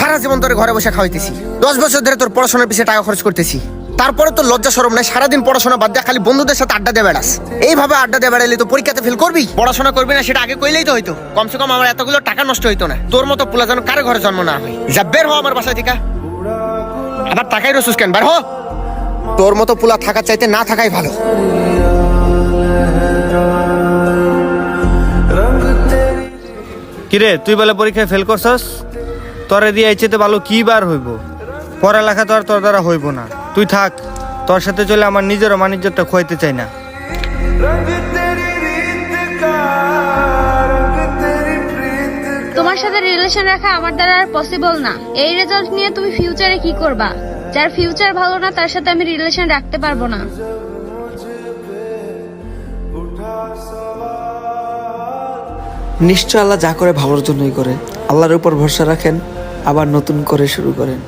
সারা জীবন ধরে ঘরে বসে খাওয়াইতেছি, 10 বছর ধরে তোর পড়াশোনার পিছিয়ে টাকা খরচ করতেছি, তারপরে তোর লজ্জা শরম নাই? সারাদিন পড়াশোনা বাদ দিয়ে খালি বন্ধুদের সাথে আড্ডা দিয়ে বেড়াস। এইভাবে আড্ডা দিয়ে বেড়াইলে তো পরীক্ষাতে ফেল করবি। পড়াশোনা করবি না সেটা আগে কইলেই তো হইতো, কমসে কম আমার এতগুলো টাকা নষ্ট হইতো না। তোর মতো পোলা যেন কারো ঘরে জন্ম না হয়। যা বের হ আমার বাসা থেকে। আবার টাকাই রসুস কেন? বের হ। তোর মতো পোলা থাকার চাইতে না থাকাই ভালো। কিরে তুই বলে পরীক্ষায় ফেল করছস? তোরে দিয়ে চাইতে ভালো কি বার হইব? পড়ালেখা তো আর তোর দ্বারা হইব না। তুই থাক, তোর সাথে চলে আমার নিজেরও মানিজ্যটা খোয়াইতে চাই না। তোমার সাথে রিলেশন রাখা আমার দ্বারা আর পসিবল না। এই রেজাল্ট নিয়ে তুমি ফিউচারে কি করবা? যার ফিউচার ভালো না তার সাথে আমি রিলেশন রাখতে পারবো না। নিশ্চয় আল্লাহ যা করে ভালোর জন্যই করে। আল্লাহর উপর ভরসা রাখেন, আবার নতুন করে শুরু করেন।